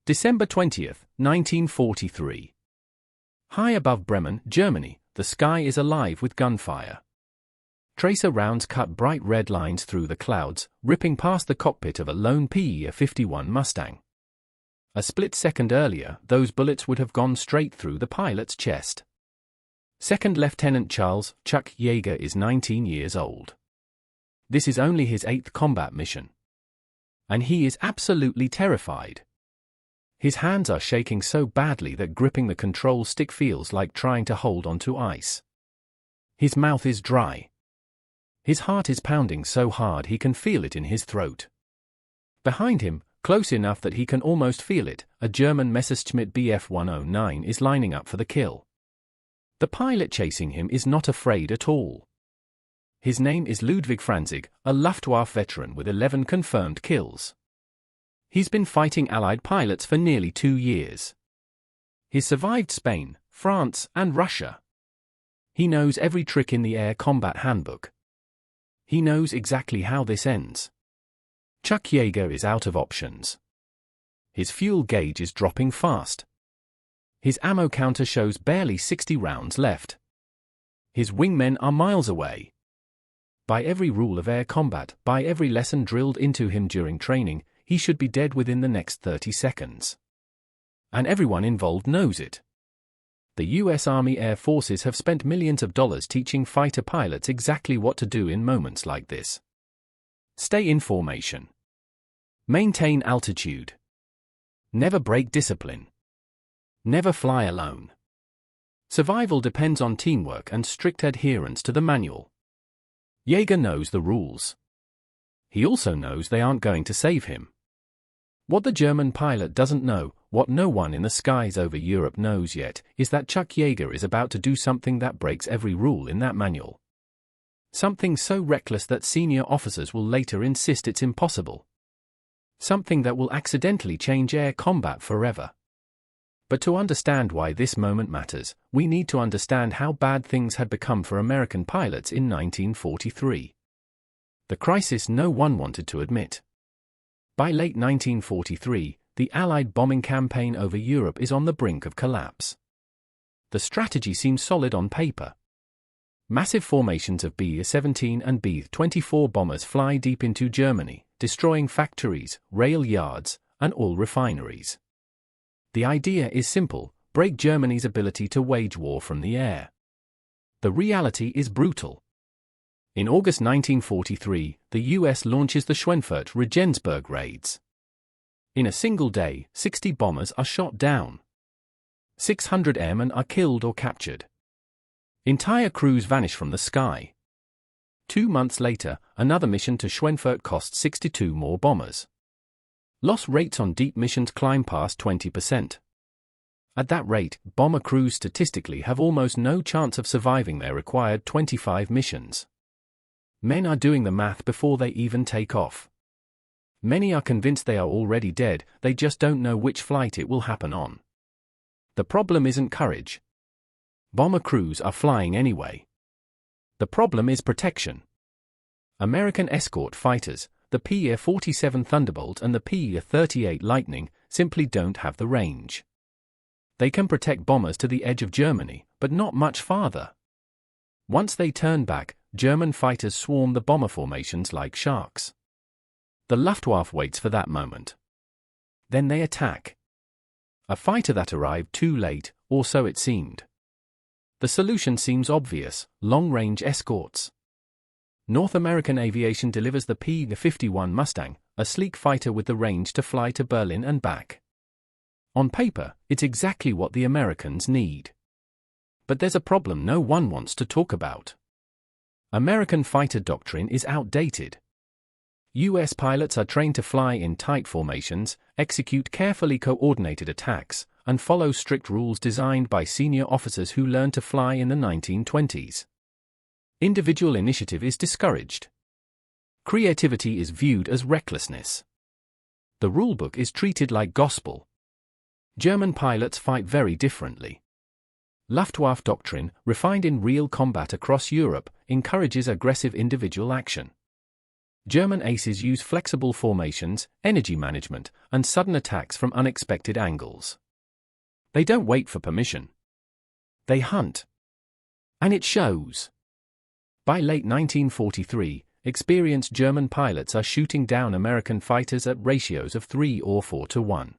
December 20, 1943. High above Bremen, Germany, the sky is alive with gunfire. Tracer rounds cut bright red lines through the clouds, ripping past the cockpit of a lone P-51 Mustang. A split second earlier, those bullets would have gone straight through the pilot's chest. Second Lieutenant Charles "Chuck" Yeager is 19 years old. This is only his 8th combat mission. And he is absolutely terrified. His hands are shaking so badly that gripping the control stick feels like trying to hold onto ice. His mouth is dry. His heart is pounding so hard he can feel it in his throat. Behind him, close enough that he can almost feel it, a German Messerschmitt Bf 109 is lining up for the kill. The pilot chasing him is not afraid at all. His name is Ludwig Franzig, a Luftwaffe veteran with 11 confirmed kills. He's been fighting Allied pilots for nearly 2 years. He's survived Spain, France, and Russia. He knows every trick in the air combat handbook. He knows exactly how this ends. Chuck Yeager is out of options. His fuel gauge is dropping fast. His ammo counter shows barely 60 rounds left. His wingmen are miles away. By every rule of air combat, by every lesson drilled into him during training, he should be dead within the next 30 seconds. And everyone involved knows it. The U.S. Army Air Forces have spent millions of dollars teaching fighter pilots exactly what to do in moments like this. Stay in formation. Maintain altitude. Never break discipline. Never fly alone. Survival depends on teamwork and strict adherence to the manual. Yeager knows the rules. He also knows they aren't going to save him. What the German pilot doesn't know, what no one in the skies over Europe knows yet, is that Chuck Yeager is about to do something that breaks every rule in that manual. Something so reckless that senior officers will later insist it's impossible. Something that will accidentally change air combat forever. But to understand why this moment matters, we need to understand how bad things had become for American pilots in 1943. The crisis no one wanted to admit. By late 1943, the Allied bombing campaign over Europe is on the brink of collapse. The strategy seems solid on paper. Massive formations of B-17 and B-24 bombers fly deep into Germany, destroying factories, rail yards, and all refineries. The idea is simple: break Germany's ability to wage war from the air. The reality is brutal. In August 1943, the US launches the Schweinfurt-Regensburg raids. In a single day, 60 bombers are shot down. 600 airmen are killed or captured. Entire crews vanish from the sky. 2 months later, another mission to Schweinfurt costs 62 more bombers. Loss rates on deep missions climb past 20%. At that rate, bomber crews statistically have almost no chance of surviving their required 25 missions. Men are doing the math before they even take off. Many are convinced they are already dead, they just don't know which flight it will happen on. The problem isn't courage. Bomber crews are flying anyway. The problem is protection. American escort fighters, the P-47 Thunderbolt and the P-38 Lightning, simply don't have the range. They can protect bombers to the edge of Germany, but not much farther. Once they turn back, German fighters swarm the bomber formations like sharks. The Luftwaffe waits for that moment. Then they attack. A fighter that arrived too late, or so it seemed. The solution seems obvious: long-range escorts. North American Aviation delivers the P-51 Mustang, a sleek fighter with the range to fly to Berlin and back. On paper, it's exactly what the Americans need. But there's a problem no one wants to talk about. American fighter doctrine is outdated. US pilots are trained to fly in tight formations, execute carefully coordinated attacks, and follow strict rules designed by senior officers who learned to fly in the 1920s. Individual initiative is discouraged. Creativity is viewed as recklessness. The rulebook is treated like gospel. German pilots fight very differently. Luftwaffe doctrine, refined in real combat across Europe, encourages aggressive individual action. German aces use flexible formations, energy management, and sudden attacks from unexpected angles. They don't wait for permission. They hunt. And it shows. By late 1943, experienced German pilots are shooting down American fighters at ratios of 3 or 4 to 1.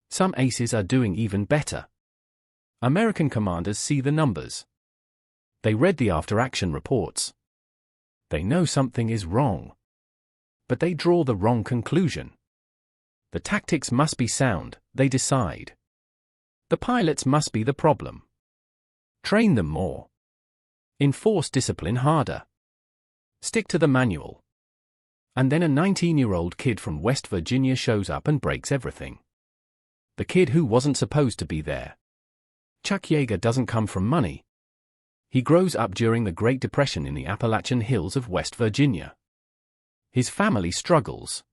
Some aces are doing even better. American commanders see the numbers. They read the after-action reports. They know something is wrong. But they draw the wrong conclusion. The tactics must be sound, they decide. The pilots must be the problem. Train them more. Enforce discipline harder. Stick to the manual. And then a 19-year-old kid from West Virginia shows up and breaks everything. The kid who wasn't supposed to be there. Chuck Yeager doesn't come from money. He grows up during the Great Depression in the Appalachian Hills of West Virginia. His family struggles.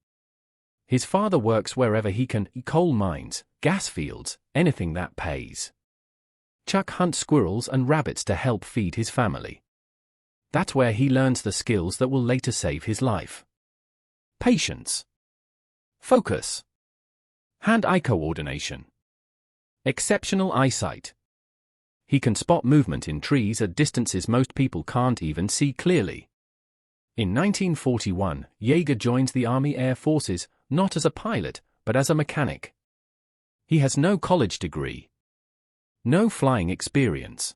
His father works wherever he can, coal mines, gas fields, anything that pays. Chuck hunts squirrels and rabbits to help feed his family. That's where he learns the skills that will later save his life. Patience. Focus. Hand-eye coordination. Exceptional eyesight. He can spot movement in trees at distances most people can't even see clearly. In 1941, Yeager joins the Army Air Forces, not as a pilot, but as a mechanic. He has no college degree. No flying experience.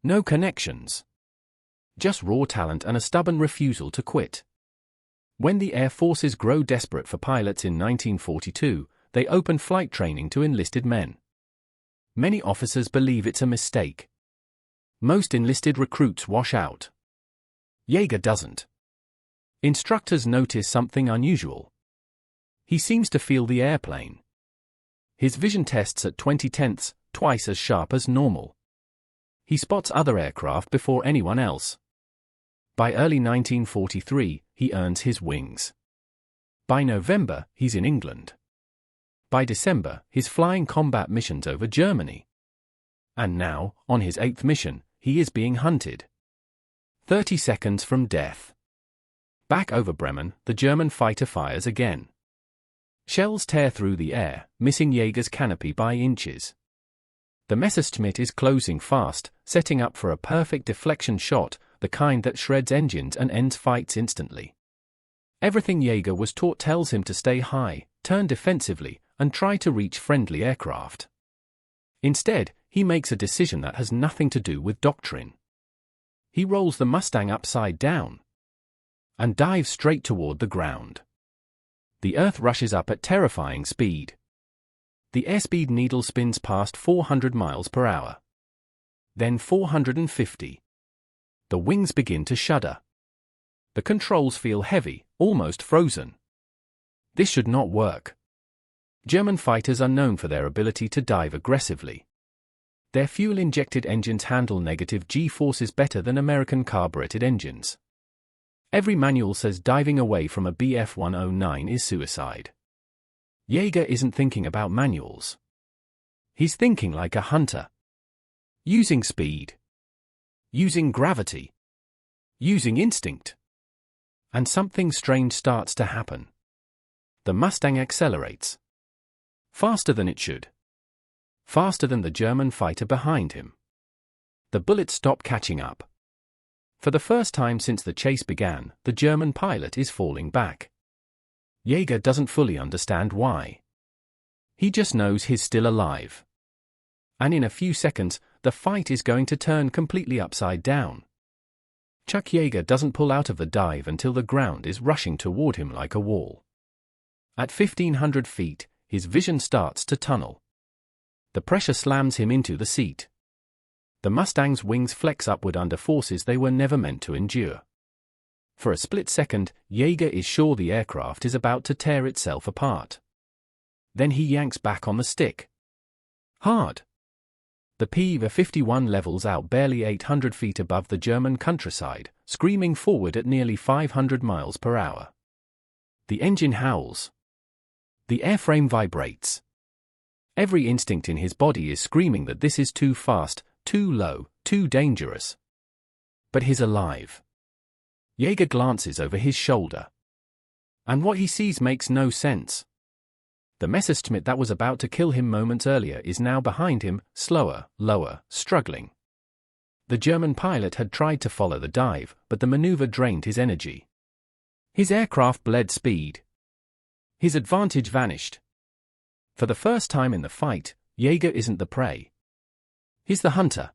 No connections. Just raw talent and a stubborn refusal to quit. When the Air Forces grow desperate for pilots in 1942, they open flight training to enlisted men. Many officers believe it's a mistake. Most enlisted recruits wash out. Yeager doesn't. Instructors notice something unusual. He seems to feel the airplane. His vision tests at 20/10, twice as sharp as normal. He spots other aircraft before anyone else. By early 1943, he earns his wings. By November, he's in England. By December, he's flying combat missions over Germany. And now, on his 8th mission, he is being hunted. 30 seconds from death. Back over Bremen, the German fighter fires again. Shells tear through the air, missing Yeager's canopy by inches. The Messerschmitt is closing fast, setting up for a perfect deflection shot, the kind that shreds engines and ends fights instantly. Everything Yeager was taught tells him to stay high, turn defensively, and try to reach friendly aircraft. Instead, he makes a decision that has nothing to do with doctrine. He rolls the Mustang upside down and dives straight toward the ground. The Earth rushes up at terrifying speed. The airspeed needle spins past 400 miles per hour. Then 450. The wings begin to shudder. The controls feel heavy, almost frozen. This should not work. German fighters are known for their ability to dive aggressively. Their fuel-injected engines handle negative G-forces better than American carbureted engines. Every manual says diving away from a Bf-109 is suicide. Yeager isn't thinking about manuals. He's thinking like a hunter. Using speed. Using gravity. Using instinct. And something strange starts to happen. The Mustang accelerates. Faster than it should. Faster than the German fighter behind him. The bullets stop catching up. For the first time since the chase began, the German pilot is falling back. Yeager doesn't fully understand why. He just knows he's still alive. And in a few seconds, the fight is going to turn completely upside down. Chuck Yeager doesn't pull out of the dive until the ground is rushing toward him like a wall. At 1,500 feet, his vision starts to tunnel. The pressure slams him into the seat. The Mustang's wings flex upward under forces they were never meant to endure. For a split second, Yeager is sure the aircraft is about to tear itself apart. Then he yanks back on the stick. Hard. The P-51 levels out barely 800 feet above the German countryside, screaming forward at nearly 500 miles per hour. The engine howls. The airframe vibrates. Every instinct in his body is screaming that this is too fast, too low, too dangerous. But he's alive. Yeager glances over his shoulder. And what he sees makes no sense. The Messerschmitt that was about to kill him moments earlier is now behind him, slower, lower, struggling. The German pilot had tried to follow the dive, but the maneuver drained his energy. His aircraft bled speed. His advantage vanished. For the first time in the fight, Yeager isn't the prey. He's the hunter.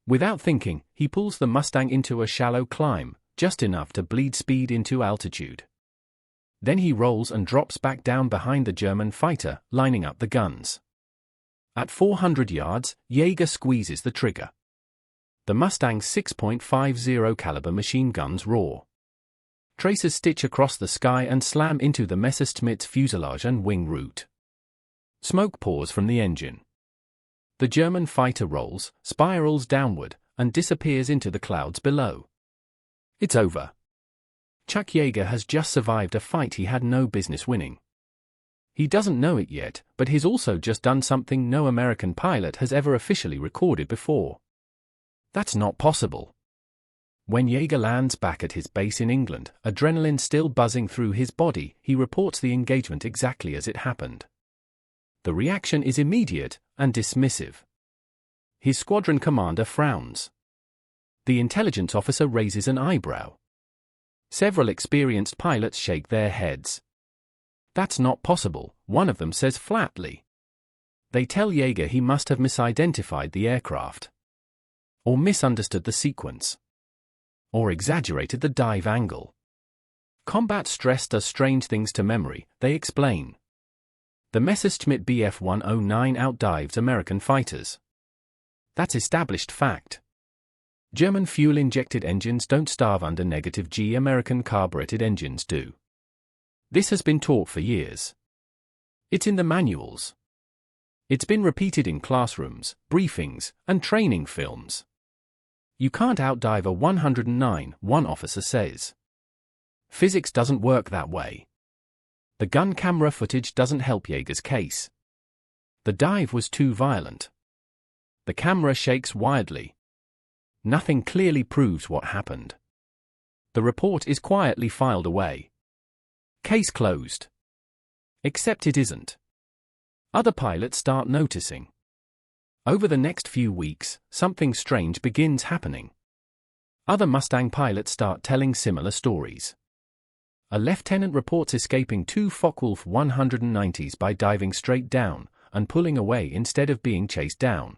Without thinking, he pulls the Mustang into a shallow climb, just enough to bleed speed into altitude. Then he rolls and drops back down behind the German fighter, lining up the guns. At 400 yards, Yeager squeezes the trigger. The Mustang's 6.50 caliber machine guns roar. Tracers stitch across the sky and slam into the Messerschmitt's fuselage and wing root. Smoke pours from the engine. The German fighter rolls, spirals downward, and disappears into the clouds below. It's over. Chuck Yeager has just survived a fight he had no business winning. He doesn't know it yet, but he's also just done something no American pilot has ever officially recorded before. That's not possible. When Yeager lands back at his base in England, adrenaline still buzzing through his body, he reports the engagement exactly as it happened. The reaction is immediate and dismissive. His squadron commander frowns. The intelligence officer raises an eyebrow. Several experienced pilots shake their heads. That's not possible, one of them says flatly. They tell Yeager he must have misidentified the aircraft. Or misunderstood the sequence. Or exaggerated the dive angle. Combat stress does strange things to memory, they explain. The Messerschmitt Bf-109 outdives American fighters. That's established fact. German fuel-injected engines don't starve under negative G. American carbureted engines do. This has been taught for years. It's in the manuals. It's been repeated in classrooms, briefings, and training films. You can't outdive a 109, one officer says. Physics doesn't work that way. The gun camera footage doesn't help Yeager's case. The dive was too violent. The camera shakes wildly. Nothing clearly proves what happened. The report is quietly filed away. Case closed. Except it isn't. Other pilots start noticing. Over the next few weeks, something strange begins happening. Other Mustang pilots start telling similar stories. A lieutenant reports escaping two Focke-Wulf 190s by diving straight down and pulling away instead of being chased down.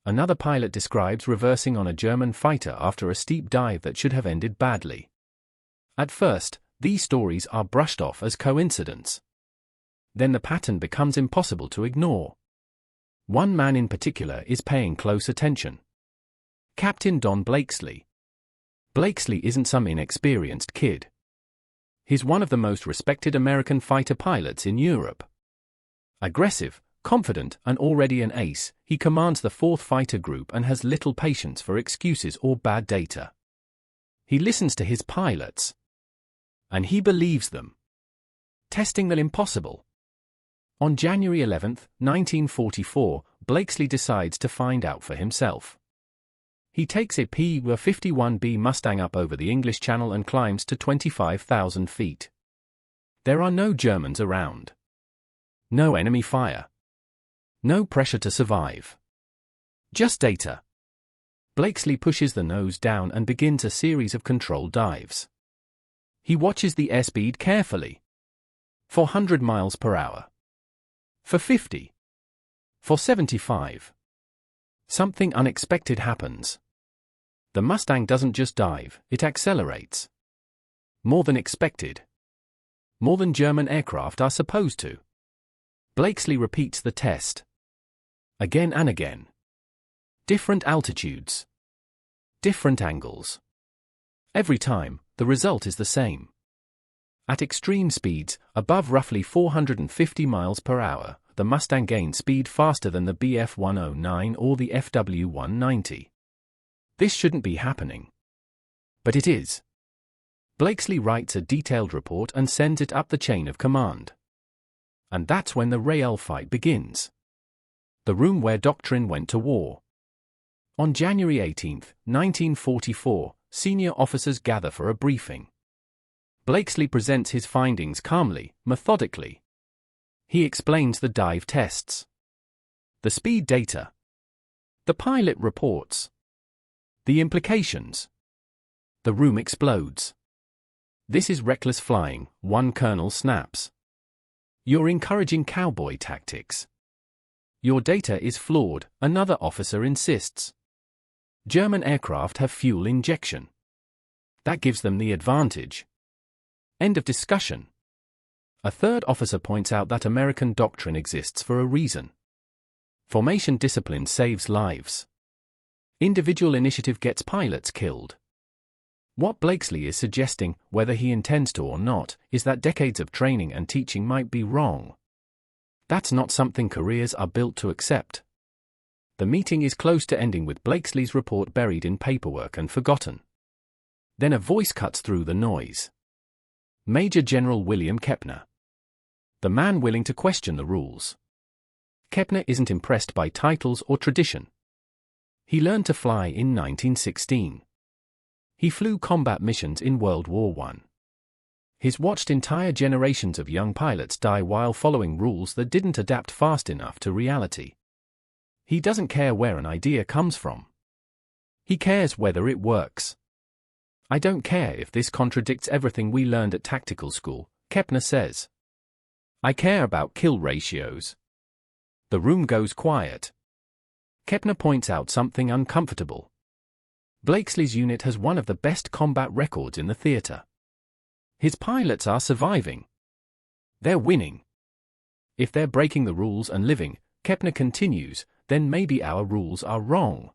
Another pilot describes reversing on a German fighter after a steep dive that should have ended badly. At first, these stories are brushed off as coincidence. Then the pattern becomes impossible to ignore. One man in particular is paying close attention. Captain Don Blakesley. Blakesley isn't some inexperienced kid. He's one of the most respected American fighter pilots in Europe. Aggressive, confident, and already an ace, he commands the 4th Fighter Group and has little patience for excuses or bad data. He listens to his pilots. And he believes them. Testing the impossible. On January 11, 1944, Blakesley decides to find out for himself. He takes a P-51 Mustang up over the English Channel and climbs to 25,000 feet. There are no Germans around. No enemy fire. No pressure to survive. Just data. Blakesley pushes the nose down and begins a series of controlled dives. He watches the airspeed carefully. 400 miles per hour. For 50. For 75. Something unexpected happens. The Mustang doesn't just dive, it accelerates. More than expected. More than German aircraft are supposed to. Blakesley repeats the test. Again and again. Different altitudes. Different angles. Every time, the result is the same. At extreme speeds, above roughly 450 miles per hour, the Mustang gains speed faster than the Bf-109 or the FW-190. This shouldn't be happening. But it is. Blakesley writes a detailed report and sends it up the chain of command. And that's when the real fight begins. The room where doctrine went to war. On January 18, 1944, senior officers gather for a briefing. Blakesley presents his findings calmly, methodically. He explains the dive tests, the speed data, the pilot reports, the implications. The room explodes. "This is reckless flying," one colonel snaps. "You're encouraging cowboy tactics. Your data is flawed," another officer insists. "German aircraft have fuel injection. That gives them the advantage." End of discussion. A third officer points out that American doctrine exists for a reason. Formation discipline saves lives. Individual initiative gets pilots killed. What Blakesley is suggesting, whether he intends to or not, is that decades of training and teaching might be wrong. That's not something careers are built to accept. The meeting is close to ending with Blakesley's report buried in paperwork and forgotten. Then a voice cuts through the noise. Major General William Kepner. The man willing to question the rules. Kepner isn't impressed by titles or tradition. He learned to fly in 1916. He flew combat missions in World War I. He's watched entire generations of young pilots die while following rules that didn't adapt fast enough to reality. He doesn't care where an idea comes from. He cares whether it works. "I don't care if this contradicts everything we learned at tactical school," Kepner says. "I care about kill ratios." The room goes quiet. Kepner points out something uncomfortable. Blakesley's unit has one of the best combat records in the theater. His pilots are surviving. They're winning. If they're breaking the rules and living, Kepner continues, then maybe our rules are wrong.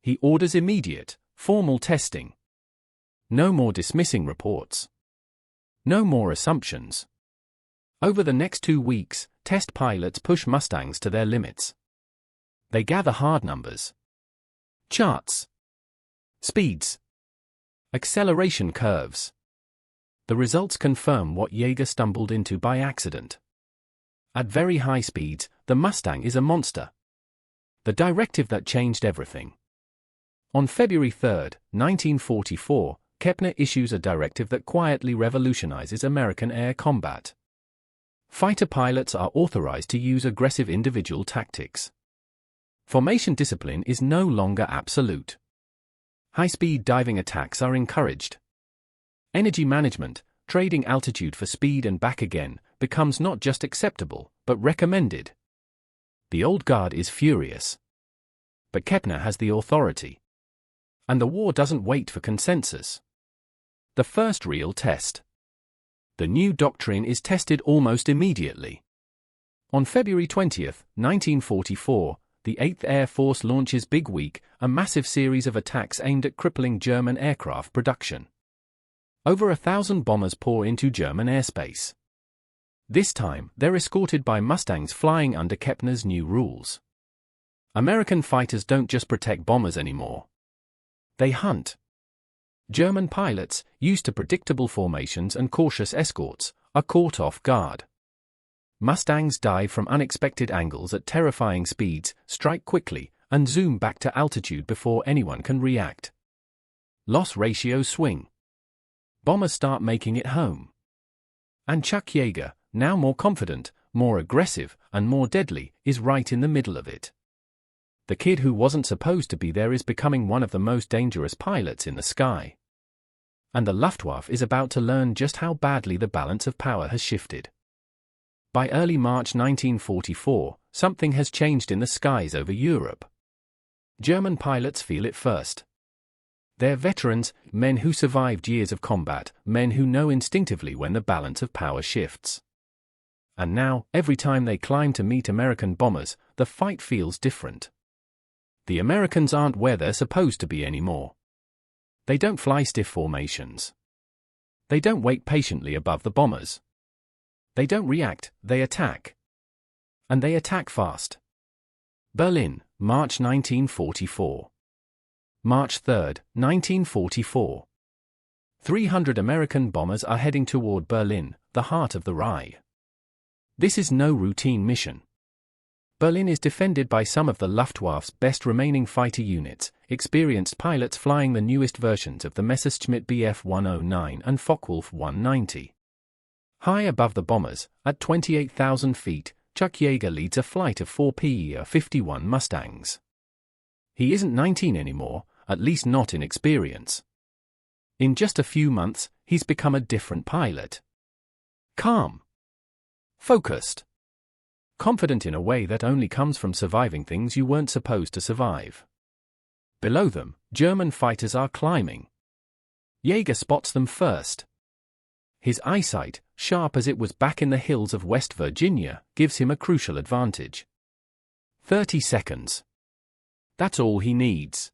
He orders immediate, formal testing. No more dismissing reports. No more assumptions. Over the next 2 weeks, test pilots push Mustangs to their limits. They gather hard numbers. Charts. Speeds. Acceleration curves. The results confirm what Yeager stumbled into by accident. At very high speeds, the Mustang is a monster. The directive that changed everything. On February 3, 1944, Kepner issues a directive that quietly revolutionizes American air combat. Fighter pilots are authorized to use aggressive individual tactics. Formation discipline is no longer absolute. High-speed diving attacks are encouraged. Energy management, trading altitude for speed and back again, becomes not just acceptable, but recommended. The old guard is furious. But Kepner has the authority. And the war doesn't wait for consensus. The first real test. The new doctrine is tested almost immediately. On February 20, 1944, the 8th Air Force launches Big Week, a massive series of attacks aimed at crippling German aircraft production. Over 1,000 bombers pour into German airspace. This time, they're escorted by Mustangs flying under Kepner's new rules. American fighters don't just protect bombers anymore. They hunt. German pilots, used to predictable formations and cautious escorts, are caught off guard. Mustangs dive from unexpected angles at terrifying speeds, strike quickly, and zoom back to altitude before anyone can react. Loss ratios swing. Bombers start making it home. And Chuck Yeager, now more confident, more aggressive, and more deadly, is right in the middle of it. The kid who wasn't supposed to be there is becoming one of the most dangerous pilots in the sky. And the Luftwaffe is about to learn just how badly the balance of power has shifted. By early March 1944, something has changed in the skies over Europe. German pilots feel it first. They're veterans, men who survived years of combat, men who know instinctively when the balance of power shifts. And now, every time they climb to meet American bombers, the fight feels different. The Americans aren't where they're supposed to be anymore. They don't fly stiff formations. They don't wait patiently above the bombers. They don't react, they attack. And they attack fast. Berlin, March 1944. March 3, 1944. 300 American bombers are heading toward Berlin, the heart of the Reich. This is no routine mission. Berlin is defended by some of the Luftwaffe's best remaining fighter units, experienced pilots flying the newest versions of the Messerschmitt Bf 109 and Focke-Wulf 190. High above the bombers, at 28,000 feet, Chuck Yeager leads a flight of 4 P-51 Mustangs. He isn't 19 anymore, at least not in experience. In just a few months, he's become a different pilot. Calm. Focused. Confident in a way that only comes from surviving things you weren't supposed to survive. Below them, German fighters are climbing. Yeager spots them first. His eyesight, sharp as it was back in the hills of West Virginia, gives him a crucial advantage. 30 seconds. That's all he needs.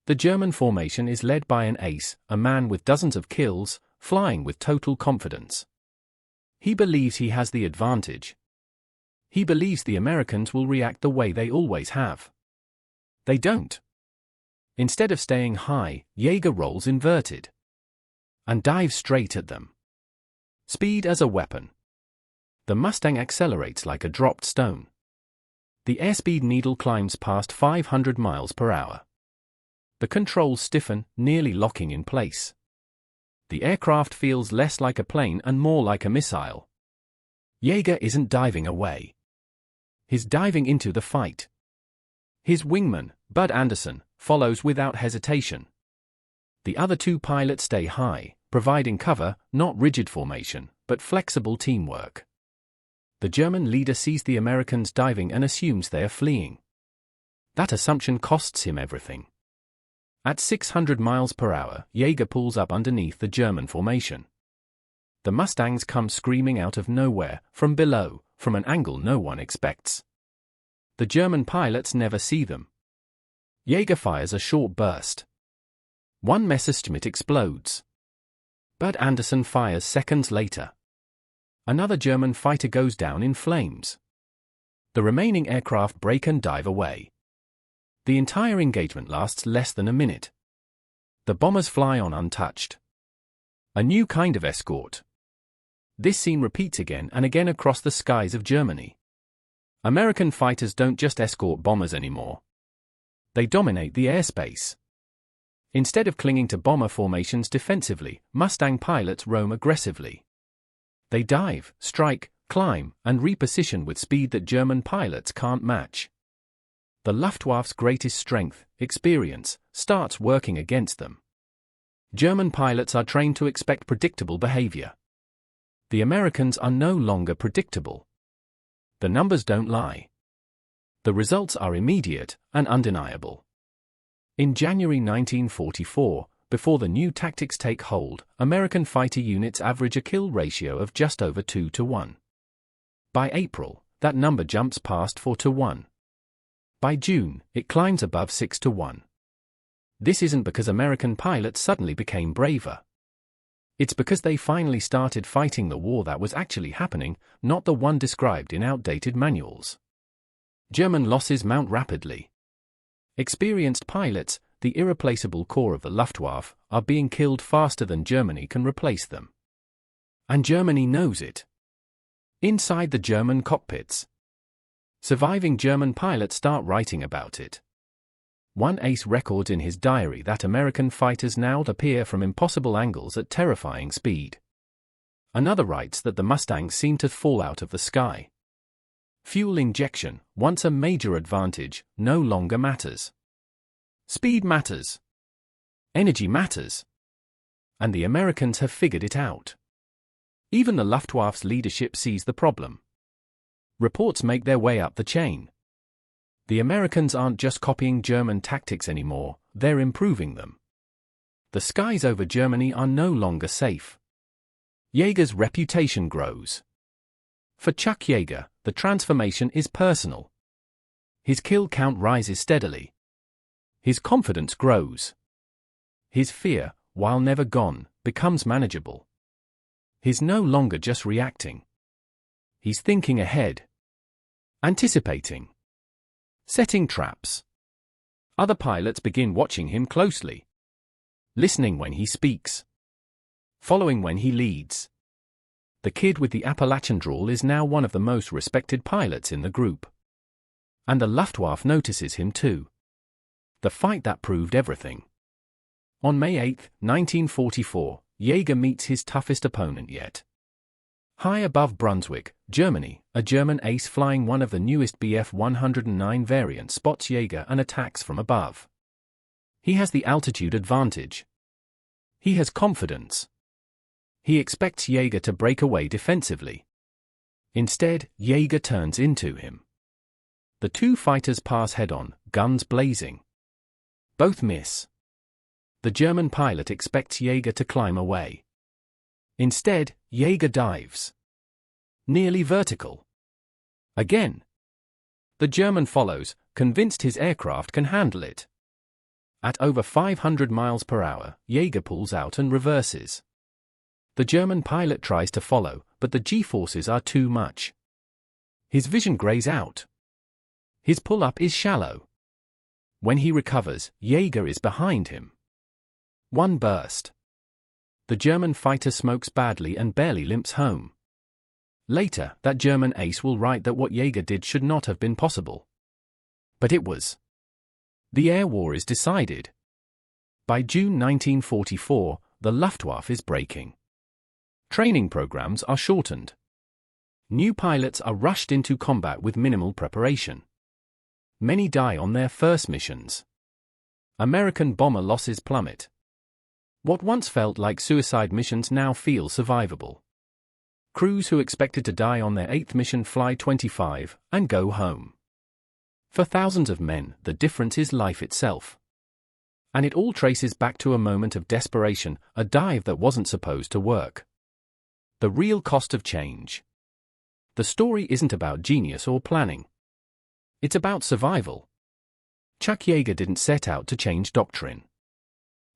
The German formation is led by an ace, a man with dozens of kills, flying with total confidence. He believes he has the advantage. He believes the Americans will react the way they always have. They don't. Instead of staying high, Yeager rolls inverted and dives straight at them. Speed as a weapon. The Mustang accelerates like a dropped stone. The airspeed needle climbs past 500 miles per hour. The controls stiffen, nearly locking in place. The aircraft feels less like a plane and more like a missile. Yeager isn't diving away. He's diving into the fight. His wingman, Bud Anderson, follows without hesitation. The other two pilots stay high, providing cover, not rigid formation, but flexible teamwork. The German leader sees the Americans diving and assumes they are fleeing. That assumption costs him everything. At 600 miles per hour, Yeager pulls up underneath the German formation. The Mustangs come screaming out of nowhere, from below, from an angle no one expects. The German pilots never see them. Yeager fires a short burst. One Messerschmitt explodes. Bud Anderson fires seconds later. Another German fighter goes down in flames. The remaining aircraft break and dive away. The entire engagement lasts less than a minute. The bombers fly on untouched. A new kind of escort. This scene repeats again and again across the skies of Germany. American fighters don't just escort bombers anymore. They dominate the airspace. Instead of clinging to bomber formations defensively, Mustang pilots roam aggressively. They dive, strike, climb, and reposition with speed that German pilots can't match. The Luftwaffe's greatest strength, experience, starts working against them. German pilots are trained to expect predictable behavior. The Americans are no longer predictable. The numbers don't lie. The results are immediate and undeniable. In January 1944, before the new tactics take hold, American fighter units average a kill ratio of just over 2 to 1. By April, that number jumps past 4 to 1. By June, it climbs above 6 to 1. This isn't because American pilots suddenly became braver. It's because they finally started fighting the war that was actually happening, not the one described in outdated manuals. German losses mount rapidly. Experienced pilots, the irreplaceable core of the Luftwaffe, are being killed faster than Germany can replace them. And Germany knows it. Inside the German cockpits, surviving German pilots start writing about it. One ace records in his diary that American fighters now appear from impossible angles at terrifying speed. Another writes that the Mustangs seem to fall out of the sky. Fuel injection, once a major advantage, no longer matters. Speed matters. Energy matters. And the Americans have figured it out. Even the Luftwaffe's leadership sees the problem. Reports make their way up the chain. The Americans aren't just copying German tactics anymore, they're improving them. The skies over Germany are no longer safe. Yeager's reputation grows. For Chuck Yeager, the transformation is personal. His kill count rises steadily. His confidence grows. His fear, while never gone, becomes manageable. He's no longer just reacting. He's thinking ahead. Anticipating. Setting traps. Other pilots begin watching him closely. Listening when he speaks. Following when he leads. The kid with the Appalachian drawl is now one of the most respected pilots in the group. And the Luftwaffe notices him too. The fight that proved everything. On May 8, 1944, Yeager meets his toughest opponent yet. High above Brunswick, Germany, a German ace flying one of the newest Bf 109 variants spots Yeager and attacks from above. He has the altitude advantage. He has confidence. He expects Yeager to break away defensively. Instead, Yeager turns into him. The two fighters pass head-on, guns blazing. Both miss. The German pilot expects Yeager to climb away. Instead, Yeager dives. Nearly vertical. Again. The German follows, convinced his aircraft can handle it. At over 500 miles per hour, Yeager pulls out and reverses. The German pilot tries to follow, but the G-forces are too much. His vision grays out. His pull-up is shallow. When he recovers, Yeager is behind him. One burst. The German fighter smokes badly and barely limps home. Later, that German ace will write that what Yeager did should not have been possible. But it was. The air war is decided. By June 1944, the Luftwaffe is breaking. Training programs are shortened. New pilots are rushed into combat with minimal preparation. Many die on their first missions. American bomber losses plummet. What once felt like suicide missions now feel survivable. Crews who expected to die on their 8th mission fly 25 and go home. For thousands of men, the difference is life itself. And it all traces back to a moment of desperation, a dive that wasn't supposed to work. The real cost of change. The story isn't about genius or planning. It's about survival. Chuck Yeager didn't set out to change doctrine.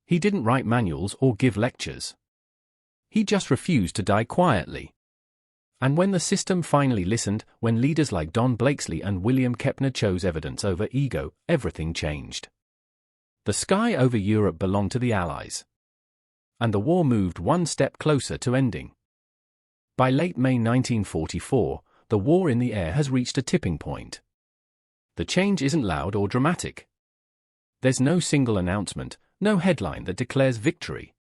He didn't write manuals or give lectures. He just refused to die quietly. And when the system finally listened, when leaders like Don Blakesley and William Kepner chose evidence over ego, everything changed. The sky over Europe belonged to the Allies. And the war moved one step closer to ending. By late May 1944, the war in the air has reached a tipping point. The change isn't loud or dramatic. There's no single announcement, no headline that declares victory.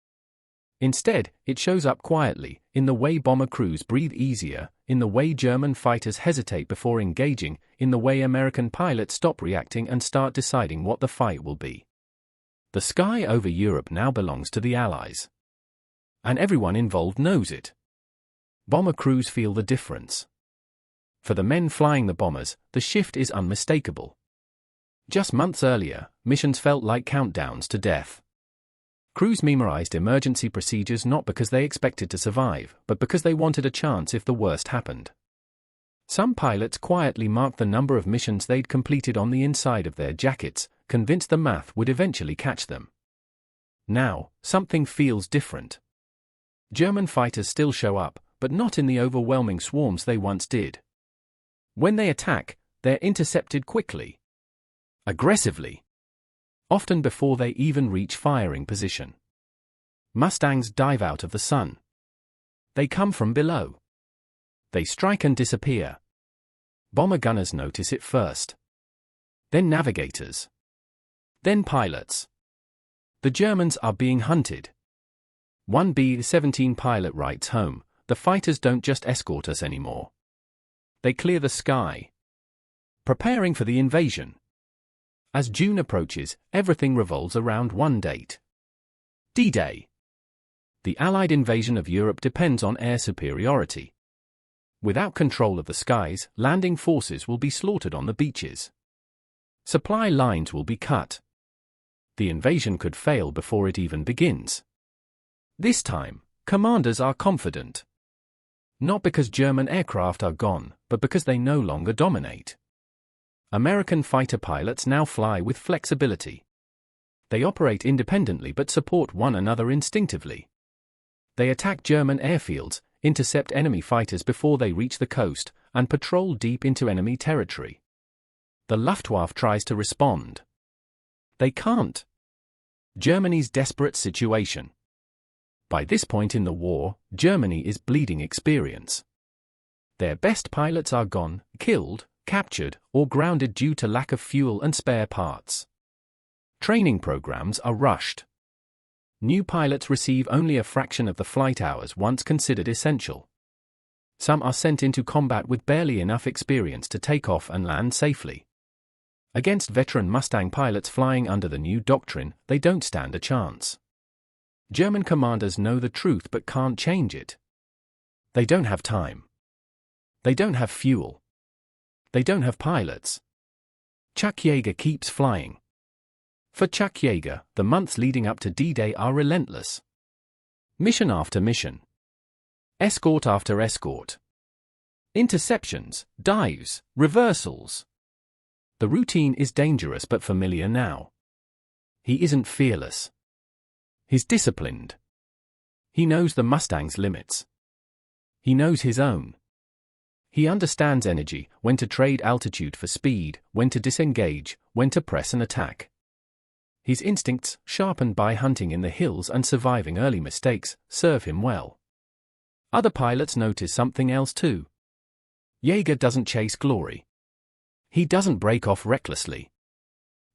Instead, it shows up quietly, in the way bomber crews breathe easier, in the way German fighters hesitate before engaging, in the way American pilots stop reacting and start deciding what the fight will be. The sky over Europe now belongs to the Allies. And everyone involved knows it. Bomber crews feel the difference. For the men flying the bombers, the shift is unmistakable. Just months earlier, missions felt like countdowns to death. Crews memorized emergency procedures not because they expected to survive, but because they wanted a chance if the worst happened. Some pilots quietly marked the number of missions they'd completed on the inside of their jackets, convinced the math would eventually catch them. Now, something feels different. German fighters still show up, but not in the overwhelming swarms they once did. When they attack, they're intercepted quickly. Aggressively. Often before they even reach firing position. Mustangs dive out of the sun. They come from below. They strike and disappear. Bomber gunners notice it first. Then navigators. Then pilots. The Germans are being hunted. One B-17 pilot writes home, "The fighters don't just escort us anymore. They clear the sky." Preparing for the invasion. As June approaches, everything revolves around one date. D-Day. The Allied invasion of Europe depends on air superiority. Without control of the skies, landing forces will be slaughtered on the beaches. Supply lines will be cut. The invasion could fail before it even begins. This time, commanders are confident. Not because German aircraft are gone, but because they no longer dominate. American fighter pilots now fly with flexibility. They operate independently but support one another instinctively. They attack German airfields, intercept enemy fighters before they reach the coast, and patrol deep into enemy territory. The Luftwaffe tries to respond. They can't. Germany's desperate situation. By this point in the war, Germany is bleeding experience. Their best pilots are gone, killed, captured, or grounded due to lack of fuel and spare parts. Training programs are rushed. New pilots receive only a fraction of the flight hours once considered essential. Some are sent into combat with barely enough experience to take off and land safely. Against veteran Mustang pilots flying under the new doctrine, they don't stand a chance. German commanders know the truth but can't change it. They don't have time. They don't have fuel. They don't have pilots. Chuck Yeager keeps flying. For Chuck Yeager, the months leading up to D-Day are relentless. Mission after mission. Escort after escort. Interceptions, dives, reversals. The routine is dangerous but familiar now. He isn't fearless. He's disciplined. He knows the Mustang's limits. He knows his own. He understands energy, when to trade altitude for speed, when to disengage, when to press and attack. His instincts, sharpened by hunting in the hills and surviving early mistakes, serve him well. Other pilots notice something else too. Yeager doesn't chase glory. He doesn't break off recklessly.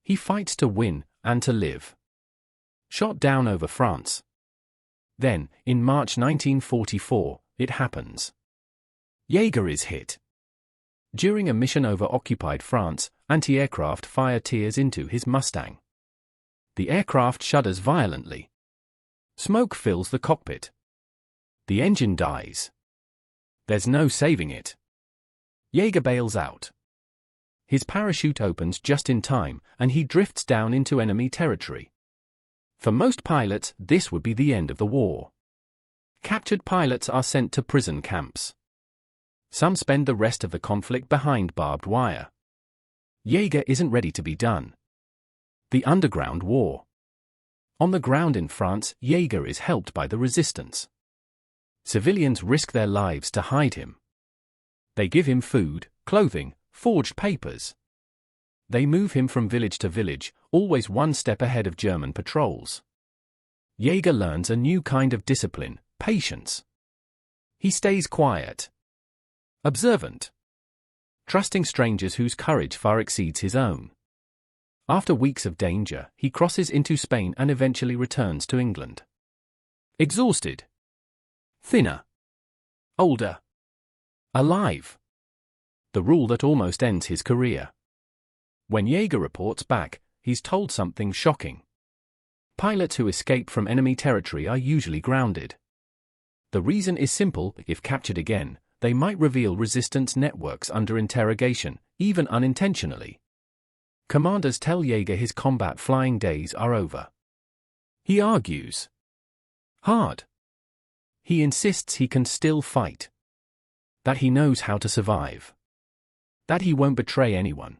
He fights to win and to live. Shot down over France. Then, in March 1944, it happens. Yeager is hit. During a mission over occupied France, anti-aircraft fire tears into his Mustang. The aircraft shudders violently. Smoke fills the cockpit. The engine dies. There's no saving it. Yeager bails out. His parachute opens just in time, and he drifts down into enemy territory. For most pilots, this would be the end of the war. Captured pilots are sent to prison camps. Some spend the rest of the conflict behind barbed wire. Yeager isn't ready to be done. The Underground War. On the ground in France, Yeager is helped by the resistance. Civilians risk their lives to hide him. They give him food, clothing, forged papers. They move him from village to village, always one step ahead of German patrols. Yeager learns a new kind of discipline, patience. He stays quiet, observant, trusting strangers whose courage far exceeds his own. After weeks of danger, he crosses into Spain and eventually returns to England. Exhausted, thinner, older, alive. The rule that almost ends his career. When Yeager reports back, he's told something shocking. Pilots who escape from enemy territory are usually grounded. The reason is simple: if captured again, they might reveal resistance networks under interrogation, even unintentionally. Commanders tell Yeager his combat flying days are over. He argues hard. He insists he can still fight. That he knows how to survive. That he won't betray anyone.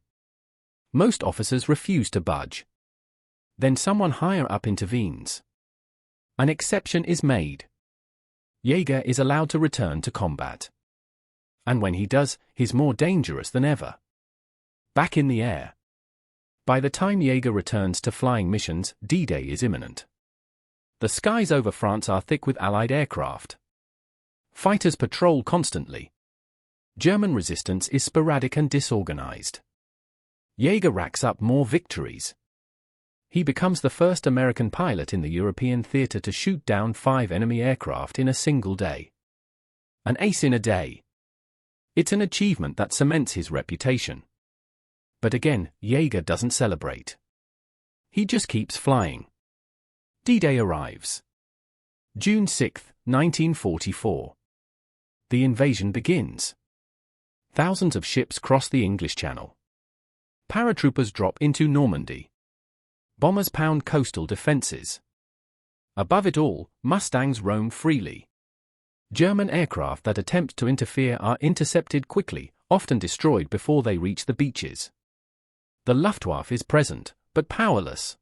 Most officers refuse to budge. Then someone higher up intervenes. An exception is made. Yeager is allowed to return to combat. And when he does, he's more dangerous than ever. Back in the air. By the time Yeager returns to flying missions, D-Day is imminent. The skies over France are thick with Allied aircraft. Fighters patrol constantly. German resistance is sporadic and disorganized. Yeager racks up more victories. He becomes the first American pilot in the European theater to shoot down 5 enemy aircraft in a single day. An ace in a day. It's an achievement that cements his reputation. But again, Yeager doesn't celebrate. He just keeps flying. D-Day arrives. June 6, 1944. The invasion begins. Thousands of ships cross the English Channel. Paratroopers drop into Normandy. Bombers pound coastal defenses. Above it all, Mustangs roam freely. German aircraft that attempt to interfere are intercepted quickly, often destroyed before they reach the beaches. The Luftwaffe is present, but powerless.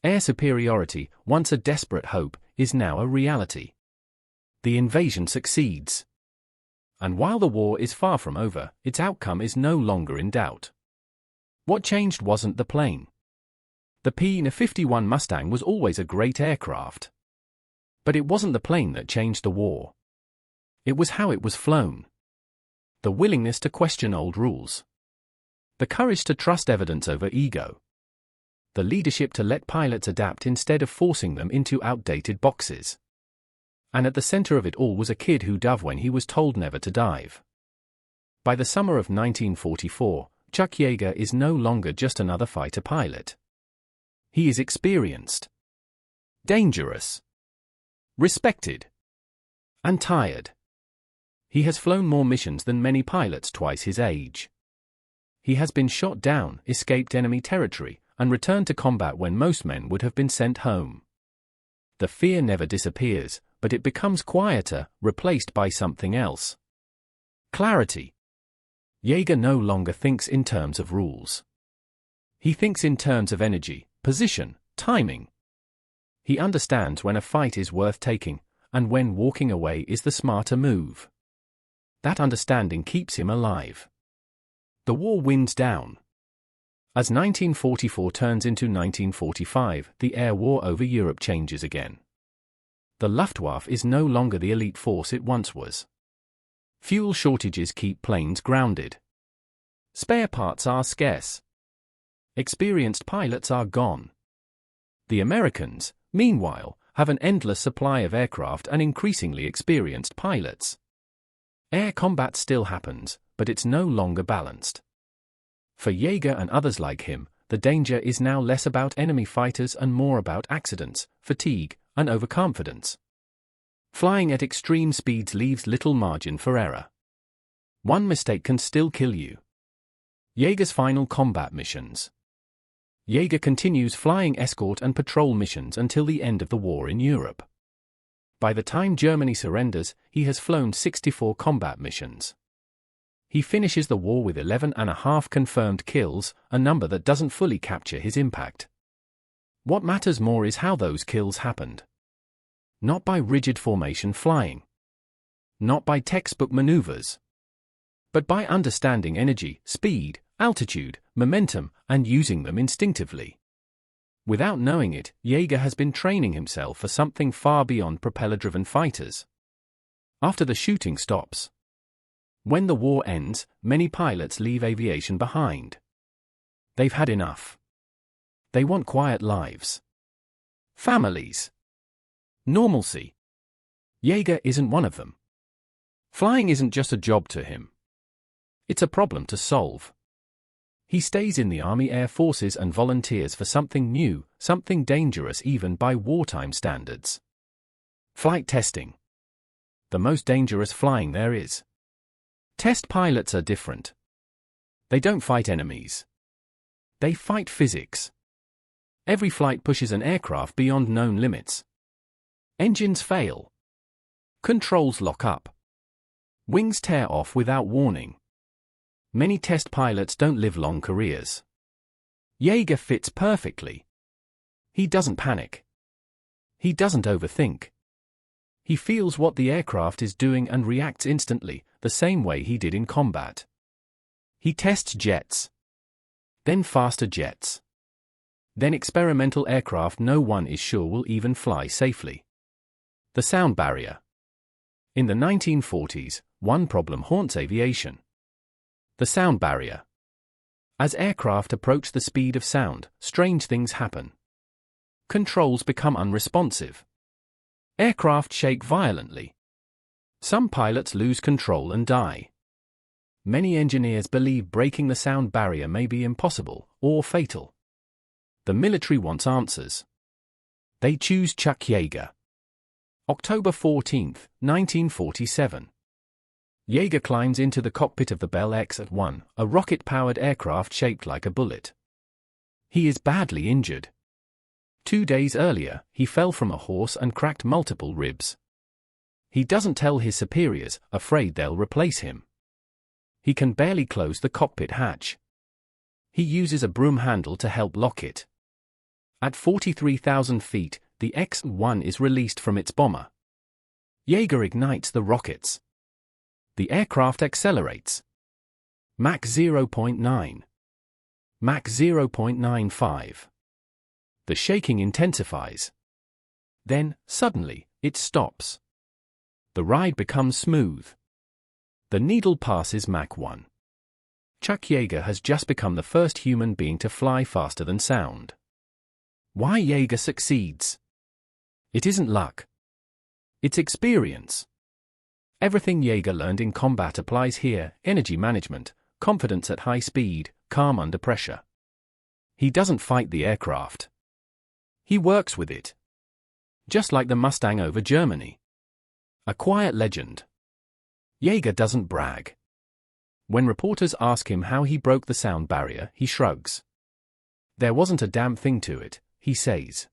Air superiority, once a desperate hope, is now a reality. The invasion succeeds. And while the war is far from over, its outcome is no longer in doubt. What changed wasn't the plane. The P-51 Mustang was always a great aircraft. But it wasn't the plane that changed the war. It was how it was flown. The willingness to question old rules. The courage to trust evidence over ego. The leadership to let pilots adapt instead of forcing them into outdated boxes. And at the center of it all was a kid who dove when he was told never to dive. By the summer of 1944, Chuck Yeager is no longer just another fighter pilot. He is experienced, dangerous, respected, and tired. He has flown more missions than many pilots twice his age. He has been shot down, escaped enemy territory, and returned to combat when most men would have been sent home. The fear never disappears, but it becomes quieter, replaced by something else. Clarity. Yeager no longer thinks in terms of rules. He thinks in terms of energy, position, timing. He understands when a fight is worth taking, and when walking away is the smarter move. That understanding keeps him alive. The war winds down. As 1944 turns into 1945, the air war over Europe changes again. The Luftwaffe is no longer the elite force it once was. Fuel shortages keep planes grounded. Spare parts are scarce. Experienced pilots are gone. The Americans, meanwhile, have an endless supply of aircraft and increasingly experienced pilots. Air combat still happens, but it's no longer balanced. For Yeager and others like him, the danger is now less about enemy fighters and more about accidents, fatigue, and overconfidence. Flying at extreme speeds leaves little margin for error. One mistake can still kill you. Yeager's final combat missions. Yeager continues flying escort and patrol missions until the end of the war in Europe. By the time Germany surrenders, he has flown 64 combat missions. He finishes the war with 11.5 confirmed kills, a number that doesn't fully capture his impact. What matters more is how those kills happened. Not by rigid formation flying. Not by textbook maneuvers. But by understanding energy, speed, altitude, momentum, and using them instinctively. Without knowing it, Yeager has been training himself for something far beyond propeller-driven fighters. After the shooting stops. When the war ends, many pilots leave aviation behind. They've had enough. They want quiet lives. Families. Normalcy. Yeager isn't one of them. Flying isn't just a job to him. It's a problem to solve. He stays in the Army Air Forces and volunteers for something new, something dangerous even by wartime standards. Flight testing. The most dangerous flying there is. Test pilots are different. They don't fight enemies. They fight physics. Every flight pushes an aircraft beyond known limits. Engines fail. Controls lock up. Wings tear off without warning. Many test pilots don't live long careers. Yeager fits perfectly. He doesn't panic. He doesn't overthink. He feels what the aircraft is doing and reacts instantly, the same way he did in combat. He tests jets. Then faster jets. Then experimental aircraft no one is sure will even fly safely. The sound barrier. In the 1940s, one problem haunts aviation. The sound barrier. As aircraft approach the speed of sound, strange things happen. Controls become unresponsive. Aircraft shake violently. Some pilots lose control and die. Many engineers believe breaking the sound barrier may be impossible or fatal. The military wants answers. They choose Chuck Yeager. October 14, 1947. Yeager climbs into the cockpit of the Bell X-1, a rocket-powered aircraft shaped like a bullet. He is badly injured. 2 days earlier, he fell from a horse and cracked multiple ribs. He doesn't tell his superiors, afraid they'll replace him. He can barely close the cockpit hatch. He uses a broom handle to help lock it. At 43,000 feet, the X-1 is released from its bomber. Yeager ignites the rockets. The aircraft accelerates. Mach 0.9. Mach 0.95. The shaking intensifies. Then, suddenly, it stops. The ride becomes smooth. The needle passes Mach 1. Chuck Yeager has just become the first human being to fly faster than sound. Why Yeager succeeds? It isn't luck. It's experience. Everything Yeager learned in combat applies here: energy management, confidence at high speed, calm under pressure. He doesn't fight the aircraft. He works with it. Just like the Mustang over Germany. A quiet legend. Yeager doesn't brag. When reporters ask him how he broke the sound barrier, he shrugs. There wasn't a damn thing to it, he says.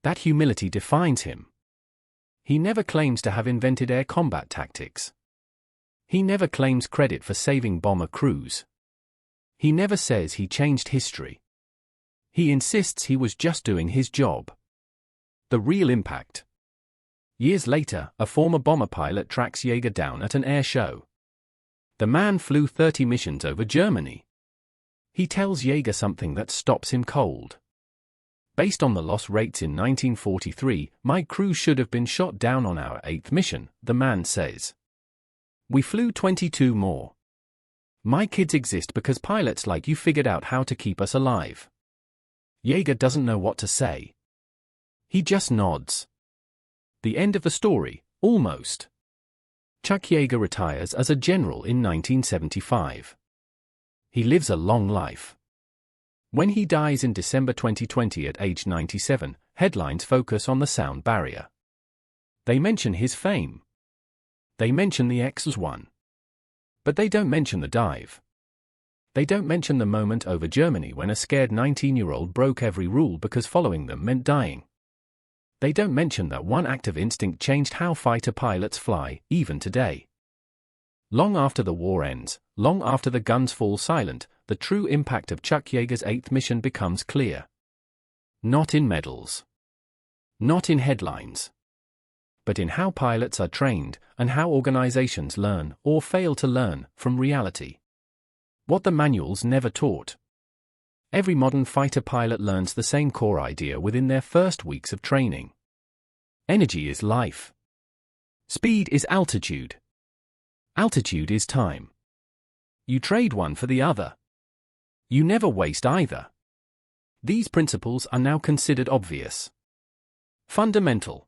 That humility defines him. He never claims to have invented air combat tactics. He never claims credit for saving bomber crews. He never says he changed history. He insists he was just doing his job. The real impact. Years later, a former bomber pilot tracks Yeager down at an air show. The man flew 30 missions over Germany. He tells Yeager something that stops him cold. Based on the loss rates in 1943, my crew should have been shot down on our 8th mission, the man says. We flew 22 more. My kids exist because pilots like you figured out how to keep us alive. Yeager doesn't know what to say. He just nods. The end of the story, almost. Chuck Yeager retires as a general in 1975. He lives a long life. When he dies in December 2020 at age 97, headlines focus on the sound barrier. They mention his fame. They mention the X-1. But they don't mention the dive. They don't mention the moment over Germany when a scared 19-year-old broke every rule because following them meant dying. They don't mention that one act of instinct changed how fighter pilots fly, even today. Long after the war ends, long after the guns fall silent, the true impact of Chuck Yeager's 8th mission becomes clear. Not in medals. Not in headlines. But in how pilots are trained, and how organizations learn, or fail to learn, from reality. What the manuals never taught. Every modern fighter pilot learns the same core idea within their first weeks of training. Energy is life. Speed is altitude. Altitude is time. You trade one for the other. You never waste either. These principles are now considered obvious. Fundamental.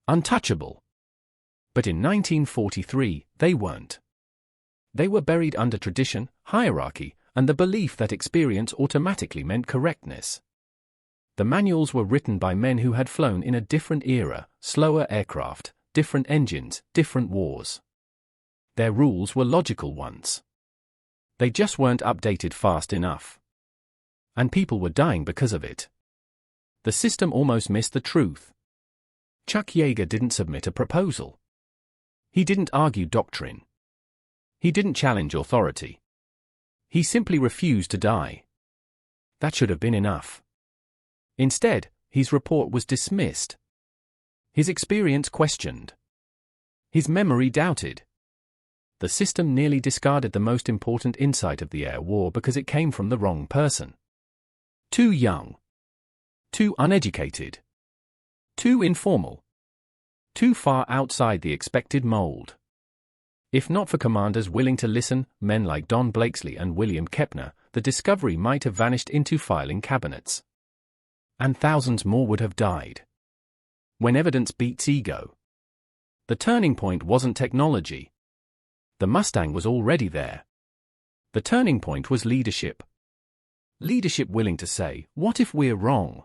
Untouchable. But in 1943, they weren't. They were buried under tradition, hierarchy, and the belief that experience automatically meant correctness. The manuals were written by men who had flown in a different era, slower aircraft, different engines, different wars. Their rules were logical ones. They just weren't updated fast enough. And people were dying because of it. The system almost missed the truth. Chuck Yeager didn't submit a proposal. He didn't argue doctrine. He didn't challenge authority. He simply refused to die. That should have been enough. Instead, his report was dismissed. His experience questioned. His memory doubted. The system nearly discarded the most important insight of the air war because it came from the wrong person. Too young. Too uneducated. Too informal. Too far outside the expected mold. If not for commanders willing to listen, men like Don Blakesley and William Kepner, the discovery might have vanished into filing cabinets. And thousands more would have died. When evidence beats ego. The turning point wasn't technology. The Mustang was already there. The turning point was leadership. Leadership willing to say, what if we're wrong?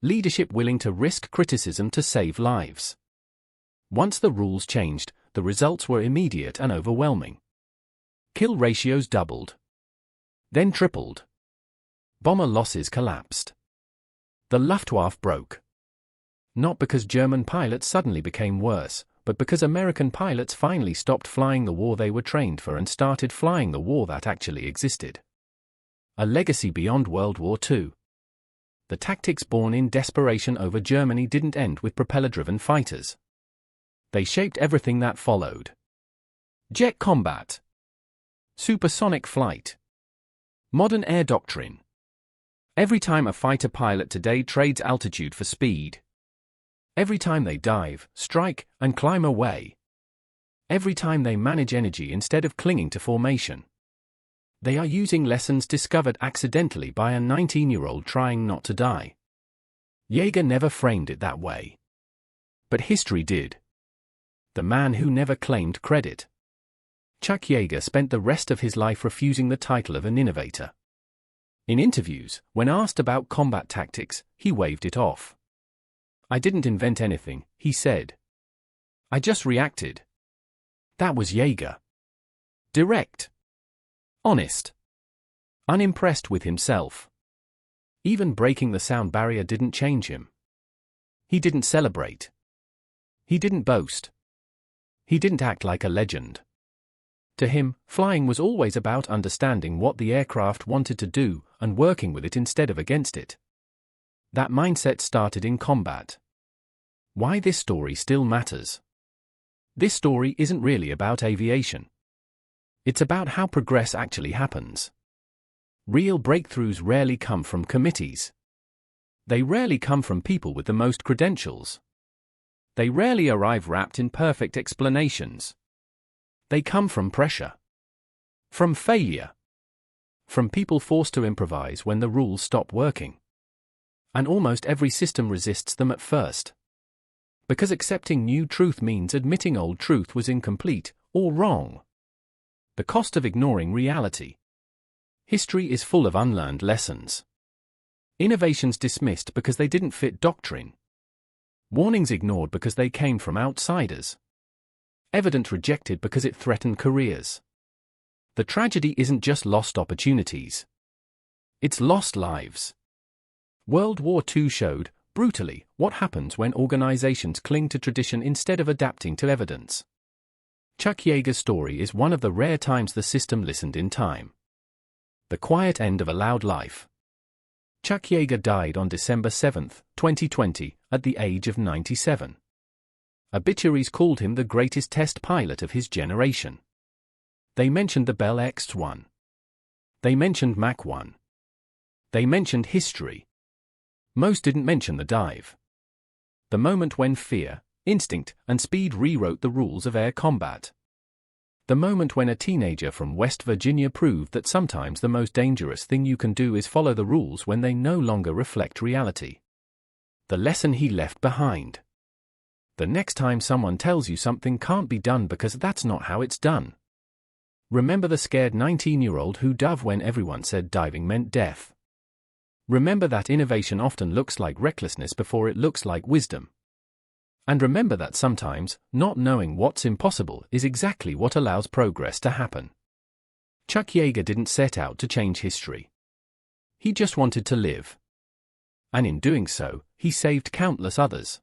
Leadership willing to risk criticism to save lives. Once the rules changed, the results were immediate and overwhelming. Kill ratios doubled. Then tripled. Bomber losses collapsed. The Luftwaffe broke. Not because German pilots suddenly became worse, but because American pilots finally stopped flying the war they were trained for and started flying the war that actually existed. A legacy beyond World War II. The tactics born in desperation over Germany didn't end with propeller-driven fighters. They shaped everything that followed. Jet combat. Supersonic flight. Modern air doctrine. Every time a fighter pilot today trades altitude for speed. Every time they dive, strike, and climb away. Every time they manage energy instead of clinging to formation. They are using lessons discovered accidentally by a 19-year-old trying not to die. Yeager never framed it that way. But history did. The man who never claimed credit. Chuck Yeager spent the rest of his life refusing the title of an innovator. In interviews, when asked about combat tactics, he waved it off. "I didn't invent anything," he said. "I just reacted." That was Yeager. Direct. Honest. Unimpressed with himself. Even breaking the sound barrier didn't change him. He didn't celebrate. He didn't boast. He didn't act like a legend. To him, flying was always about understanding what the aircraft wanted to do and working with it instead of against it. That mindset started in combat. Why this story still matters. This story isn't really about aviation. It's about how progress actually happens. Real breakthroughs rarely come from committees. They rarely come from people with the most credentials. They rarely arrive wrapped in perfect explanations. They come from pressure. From failure. From people forced to improvise when the rules stop working. And almost every system resists them at first. Because accepting new truth means admitting old truth was incomplete or wrong. The cost of ignoring reality. History is full of unlearned lessons. Innovations dismissed because they didn't fit doctrine. Warnings ignored because they came from outsiders. Evidence rejected because it threatened careers. The tragedy isn't just lost opportunities. It's lost lives. World War II showed, brutally, what happens when organizations cling to tradition instead of adapting to evidence. Chuck Yeager's story is one of the rare times the system listened in time. The quiet end of a loud life. Chuck Yeager died on December 7, 2020, at the age of 97. Obituaries called him the greatest test pilot of his generation. They mentioned the Bell X-1. They mentioned Mach 1. They mentioned history. Most didn't mention the dive. The moment when fear, instinct, and speed rewrote the rules of air combat. The moment when a teenager from West Virginia proved that sometimes the most dangerous thing you can do is follow the rules when they no longer reflect reality. The lesson he left behind. The next time someone tells you something can't be done because that's not how it's done. Remember the scared 19-year-old who dove when everyone said diving meant death. Remember that innovation often looks like recklessness before it looks like wisdom. And remember that sometimes, not knowing what's impossible is exactly what allows progress to happen. Chuck Yeager didn't set out to change history. He just wanted to live. And in doing so, he saved countless others.